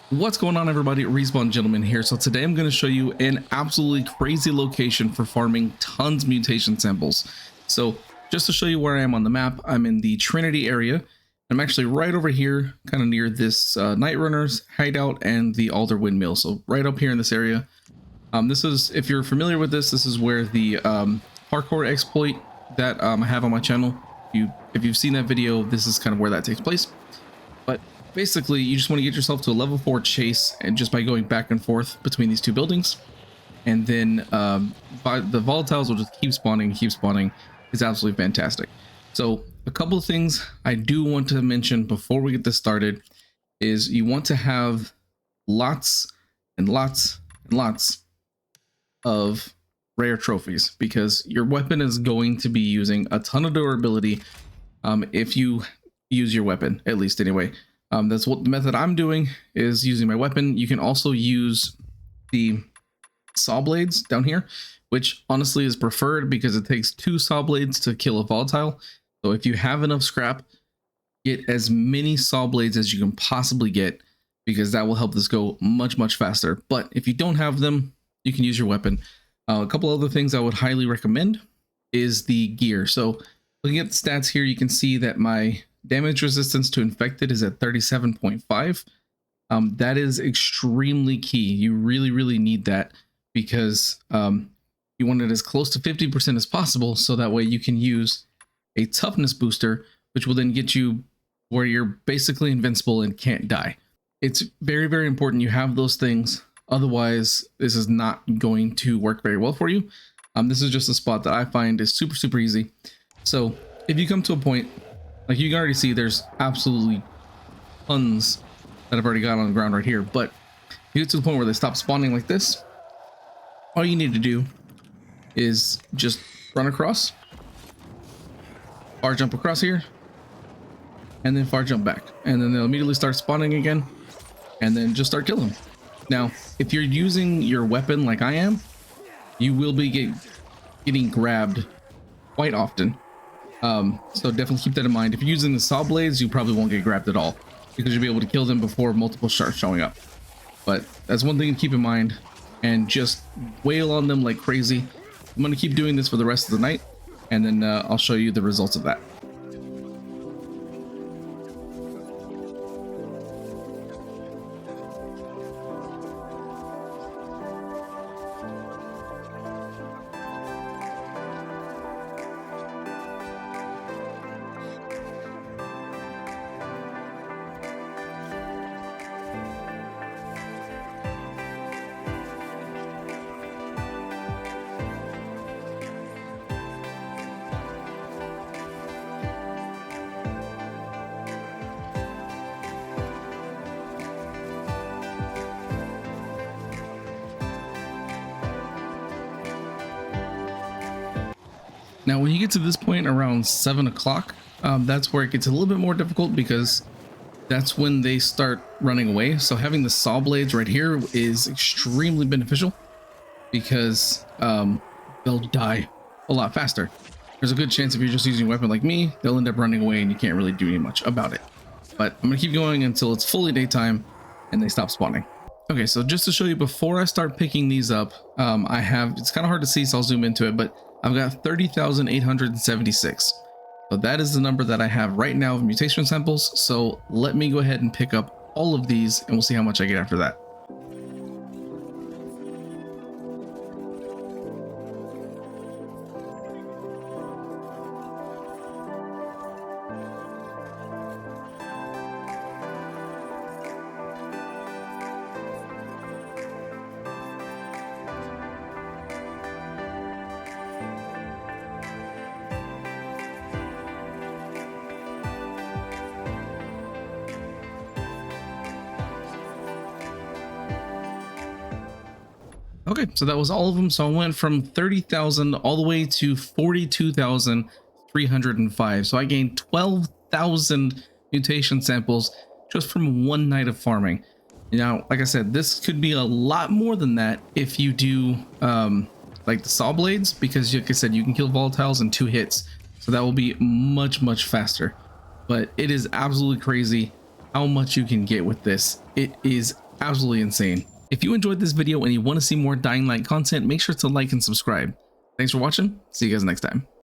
What's going on, everybody? Respawn Gentleman here. So today I'm going to show you an absolutely crazy location for farming tons of mutation samples. So just to show you where I am on the map, I'm in the Trinity area. I'm actually right over here, kind of near this Night Runners hideout and the Alder Windmill. So right up here in this area. This is, if you're familiar with this is where the parkour exploit that I have on my channel. If you've seen that video, this is kind of where that takes place. But basically, you just want to get yourself to a level 4 chase, and just by going back and forth between these two buildings, and then the volatiles will just keep spawning. Is absolutely fantastic. So a couple of things I do want to mention before we get this started is you want to have lots and lots and lots of rare trophies, because your weapon is going to be using a ton of durability if you use your weapon, at least anyway. That's what the method I'm doing, is using my weapon. You can also use the saw blades down here, which honestly is preferred because it takes 2 saw blades to kill a volatile. So if you have enough scrap, get as many saw blades as you can possibly get, because that will help this go much faster. But if you don't have them, you can use your weapon. A couple other things I would highly recommend is the gear. So looking at the stats here, you can see that my damage resistance to infected is at 37.5. That is extremely key. You really need that, because you want it as close to 50% as possible, so that way you can use a toughness booster, which will then get you where you're basically invincible and can't die. It's very important you have those things. Otherwise, this is not going to work very well for you. This is just a spot that I find is super easy. So if you come to a point, like you can already see, there's absolutely tons that I've already got on the ground right here. But you get to the point where they stop spawning like this, all you need to do is just run across, far jump across here, and then far jump back. And then they'll immediately start spawning again, and then just start killing them. Now, if you're using your weapon like I am, you will be getting grabbed quite often. So definitely keep that in mind. If you're using the saw blades, you probably won't get grabbed at all, because you'll be able to kill them before multiple sharks showing up. But that's one thing to keep in mind, and just wail on them like crazy. I'm going to keep doing this for the rest of the night, and then I'll show you the results of that. Now, when you get to this point around 7 o'clock, that's where it gets a little bit more difficult, because that's when they start running away. So having the saw blades right here is extremely beneficial, because they'll die a lot faster. There's a good chance if you're just using a weapon like me, they'll end up running away and you can't really do any much about it. But I'm going to keep going until it's fully daytime and they stop spawning. Okay, so just to show you before I start picking these up, it's kind of hard to see, so I'll zoom into it, but I've got 30,876. So that is the number that I have right now of mutation samples. So let me go ahead and pick up all of these, and we'll see how much I get after that. Okay, so that was all of them. So I went from 30,000 all the way to 42,305. So I gained 12,000 mutation samples just from one night of farming. Now, like I said, this could be a lot more than that if you do like the saw blades, because like I said, you can kill volatiles in 2 hits. So that will be much faster. But it is absolutely crazy how much you can get with this. It is Absolutely insane. If you enjoyed this video and you want to see more Dying Light content, make sure to like and subscribe. Thanks for watching. See you guys next time.